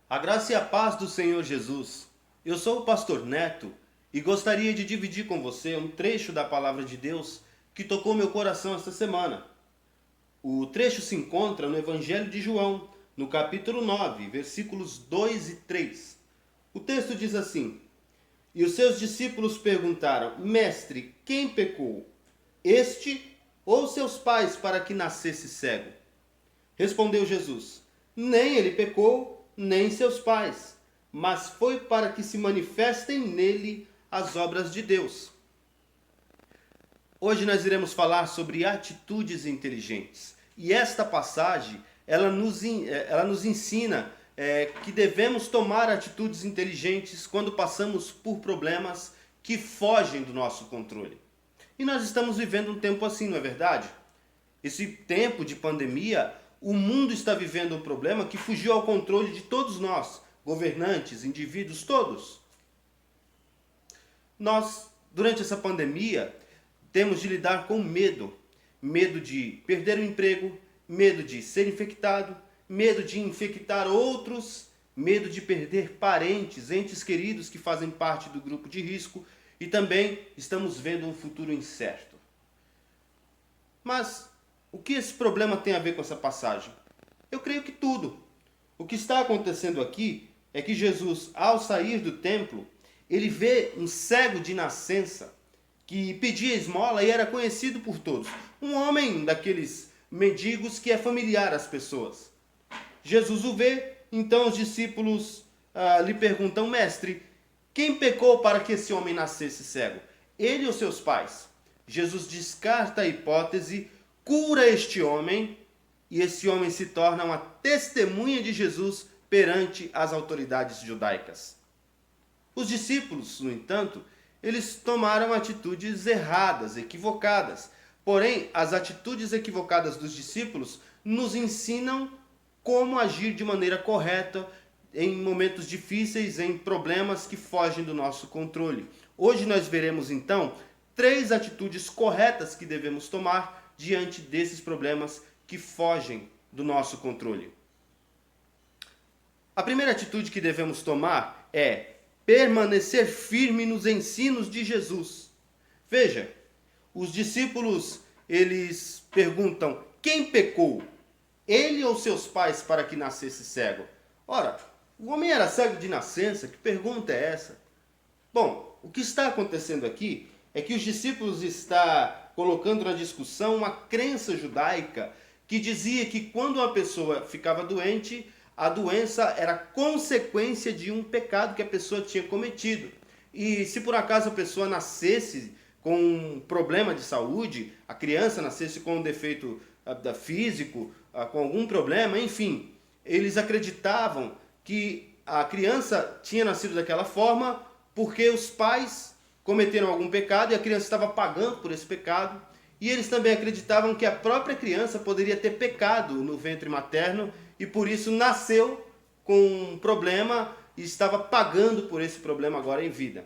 A graça e a paz do Senhor Jesus. Eu sou o pastor Neto e gostaria de dividir com você um trecho da palavra de Deus que tocou meu coração esta semana. O trecho se encontra no Evangelho de João, no capítulo 9, versículos 2 e 3. O texto diz assim: E os seus discípulos perguntaram: Mestre, quem pecou? Este ou seus pais para que nascesse cego? Respondeu Jesus: Nem ele pecou, nem seus pais, mas foi para que se manifestem nele as obras de Deus. Hoje nós iremos falar sobre atitudes inteligentes. E esta passagem, ela nos ensina que devemos tomar atitudes inteligentes quando passamos por problemas que fogem do nosso controle. E nós estamos vivendo um tempo assim, não é verdade? Esse tempo de pandemia, o mundo está vivendo um problema que fugiu ao controle de todos nós, governantes, indivíduos, todos. Nós, durante essa pandemia, temos de lidar com medo. Medo de perder o emprego, medo de ser infectado, medo de infectar outros, medo de perder parentes, entes queridos que fazem parte do grupo de risco, e também estamos vendo um futuro incerto. Mas o que esse problema tem a ver com essa passagem? Eu creio que tudo. O que está acontecendo aqui é que Jesus, ao sair do templo, ele vê um cego de nascença que pedia esmola e era conhecido por todos. Um homem daqueles mendigos que é familiar às pessoas. Jesus o vê, então os discípulos lhe perguntam: Mestre, quem pecou para que esse homem nascesse cego? Ele ou seus pais? Jesus descarta a hipótese, cura este homem, e esse homem se torna uma testemunha de Jesus perante as autoridades judaicas. Os discípulos, no entanto, eles tomaram atitudes erradas, equivocadas. Porém, as atitudes equivocadas dos discípulos nos ensinam como agir de maneira correta em momentos difíceis, em problemas que fogem do nosso controle. Hoje nós veremos então 3 atitudes corretas que devemos tomar diante desses problemas que fogem do nosso controle. A primeira atitude que devemos tomar é permanecer firme nos ensinos de Jesus. Veja, os discípulos, eles perguntam: quem pecou? Ele ou seus pais para que nascesse cego? Ora, o homem era cego de nascença, que pergunta é essa? Bom, o que está acontecendo aqui é que os discípulos estão colocando na discussão uma crença judaica que dizia que quando uma pessoa ficava doente, a doença era consequência de um pecado que a pessoa tinha cometido. E se por acaso a pessoa nascesse com um problema de saúde, a criança nascesse com um defeito físico, com algum problema, enfim, eles acreditavam que a criança tinha nascido daquela forma porque os pais cometeram algum pecado e a criança estava pagando por esse pecado. E eles também acreditavam que a própria criança poderia ter pecado no ventre materno e por isso nasceu com um problema e estava pagando por esse problema agora em vida.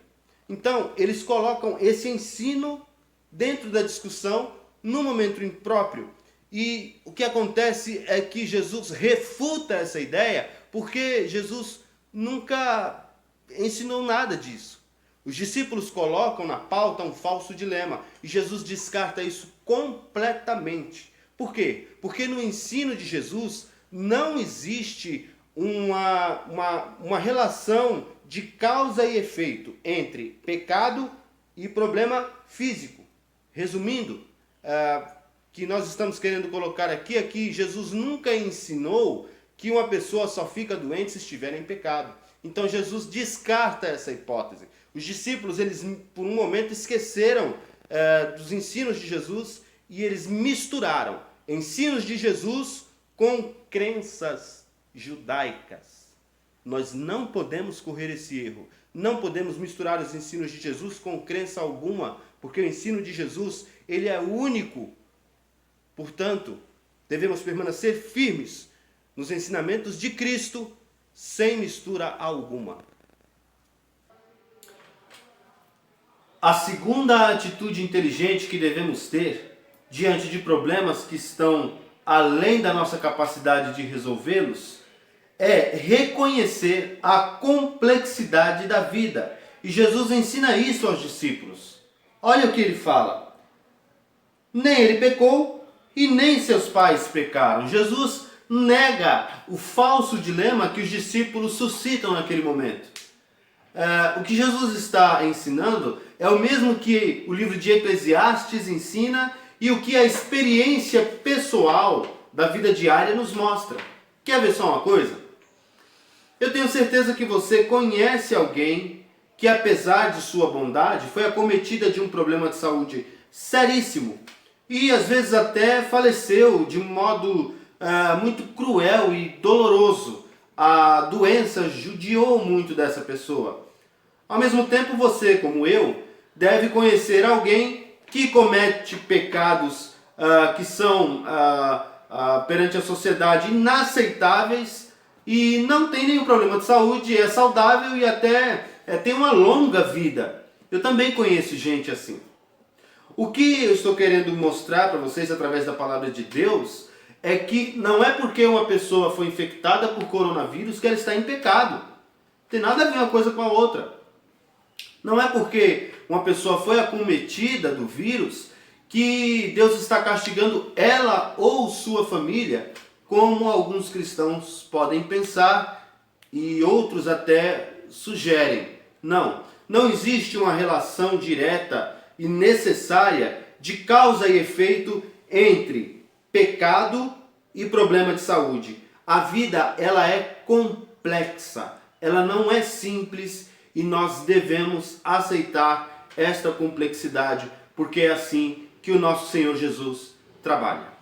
Então, eles colocam esse ensino dentro da discussão no momento impróprio. E o que acontece é que Jesus refuta essa ideia porque Jesus nunca ensinou nada disso. Os discípulos colocam na pauta um falso dilema e Jesus descarta isso completamente. Por quê? Porque no ensino de Jesus não existe uma relação de causa e efeito entre pecado e problema físico. Resumindo, que nós estamos querendo colocar aqui é que Jesus nunca ensinou que uma pessoa só fica doente se estiver em pecado. Então Jesus descarta essa hipótese. Os discípulos, eles por um momento esqueceram dos ensinos de Jesus e eles misturaram ensinos de Jesus com crenças judaicas. Nós não podemos correr esse erro. Não podemos misturar os ensinos de Jesus com crença alguma, porque o ensino de Jesus, ele é único. Portanto, devemos permanecer firmes nos ensinamentos de Cristo, sem mistura alguma. A segunda atitude inteligente que devemos ter diante de problemas que estão além da nossa capacidade de resolvê-los é reconhecer a complexidade da vida. E Jesus ensina isso aos discípulos. Olha o que ele fala. Nem ele pecou e nem seus pais pecaram. Jesus nega o falso dilema que os discípulos suscitam naquele momento. O que Jesus está ensinando é o mesmo que o livro de Eclesiastes ensina e o que a experiência pessoal da vida diária nos mostra. Quer ver só uma coisa? Eu tenho certeza que você conhece alguém que, apesar de sua bondade, foi acometida de um problema de saúde seríssimo e às vezes até faleceu de um modo muito cruel e doloroso. A doença judiou muito dessa pessoa. Ao mesmo tempo, você, como eu, deve conhecer alguém que comete pecados que são perante a sociedade inaceitáveis e não tem nenhum problema de saúde, é saudável e até tem uma longa vida. Eu também conheço gente assim. O que eu estou querendo mostrar para vocês através da palavra de Deus é que não é porque uma pessoa foi infectada por coronavírus que ela está em pecado. Não tem nada a ver uma coisa com a outra. Não é porque uma pessoa foi acometida do vírus que Deus está castigando ela ou sua família, como alguns cristãos podem pensar e outros até sugerem. Não, não existe uma relação direta e necessária de causa e efeito entre pecado e problema de saúde. A vida, ela é complexa, ela não é simples e nós devemos aceitar esta complexidade, porque é assim que o nosso Senhor Jesus trabalha.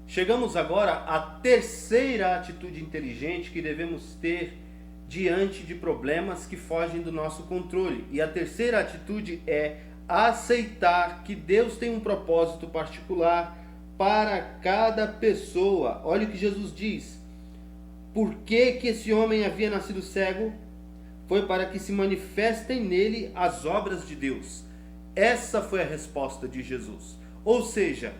Chegamos agora à terceira atitude inteligente que devemos ter diante de problemas que fogem do nosso controle. E a terceira atitude é aceitar que Deus tem um propósito particular para cada pessoa. Olha o que Jesus diz. Por que esse homem havia nascido cego? Foi para que se manifestem nele as obras de Deus. Essa foi a resposta de Jesus. Ou seja,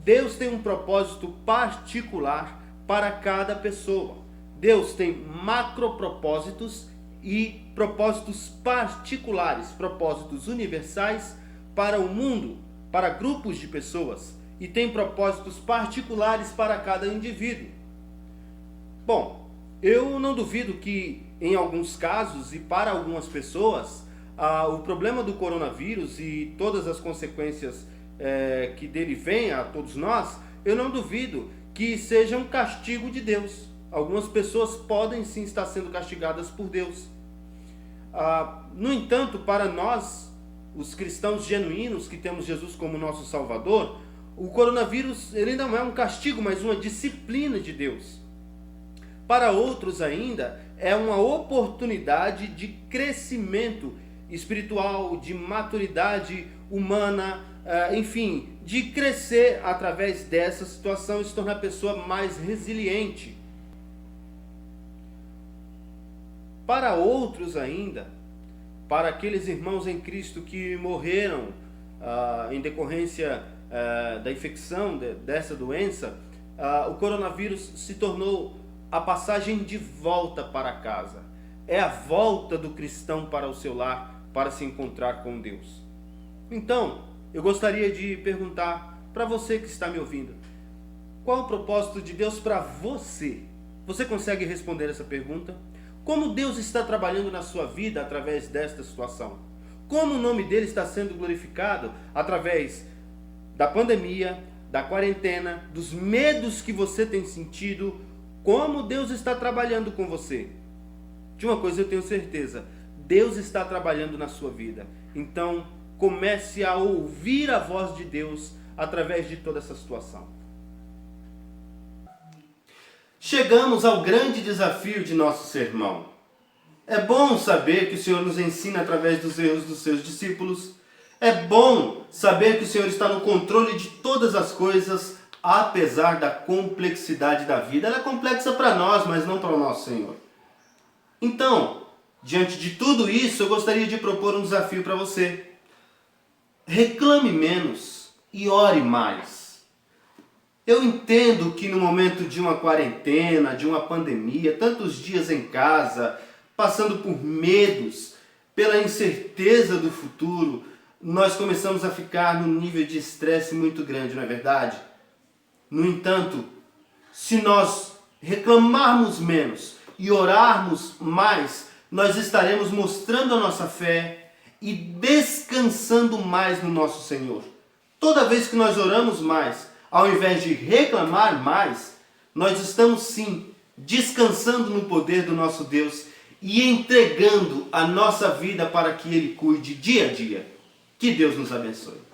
Deus tem um propósito particular para cada pessoa. Deus tem macropropósitos e propósitos particulares, propósitos universais para o mundo, para grupos de pessoas, e tem propósitos particulares para cada indivíduo. Bom, eu não duvido que em alguns casos e para algumas pessoas, o problema do coronavírus e todas as consequências que dele vem a todos nós, eu não duvido que seja um castigo de Deus. Algumas pessoas podem sim estar sendo castigadas por Deus. No entanto, para nós, os cristãos genuínos que temos Jesus como nosso Salvador, o coronavírus ele não é um castigo, mas uma disciplina de Deus. Para outros ainda, é uma oportunidade de crescimento espiritual, de maturidade humana, enfim, de crescer através dessa situação e se tornar a pessoa mais resiliente. Para outros ainda, para aqueles irmãos em Cristo que morreram em decorrência da infecção dessa doença, o coronavírus se tornou a passagem de volta para casa. É a volta do cristão para o seu lar, para se encontrar com Deus. Então, eu gostaria de perguntar para você que está me ouvindo, qual o propósito de Deus para você? Você consegue responder essa pergunta? Como Deus está trabalhando na sua vida através desta situação? Como o nome dele está sendo glorificado através da pandemia, da quarentena, dos medos que você tem sentido? Como Deus está trabalhando com você? De uma coisa eu tenho certeza, Deus está trabalhando na sua vida. Então, comece a ouvir a voz de Deus através de toda essa situação. Chegamos ao grande desafio de nosso sermão. É bom saber que o Senhor nos ensina através dos erros dos seus discípulos. É bom saber que o Senhor está no controle de todas as coisas, apesar da complexidade da vida. Ela é complexa para nós, mas não para o nosso Senhor. Então, diante de tudo isso, eu gostaria de propor um desafio para você. Reclame menos e ore mais. Eu entendo que no momento de uma quarentena, de uma pandemia, tantos dias em casa, passando por medos, pela incerteza do futuro, nós começamos a ficar num nível de estresse muito grande, não é verdade? No entanto, se nós reclamarmos menos e orarmos mais, nós estaremos mostrando a nossa fé e descansando mais no nosso Senhor. Toda vez que nós oramos mais, ao invés de reclamar mais, nós estamos sim descansando no poder do nosso Deus e entregando a nossa vida para que Ele cuide dia a dia. Que Deus nos abençoe.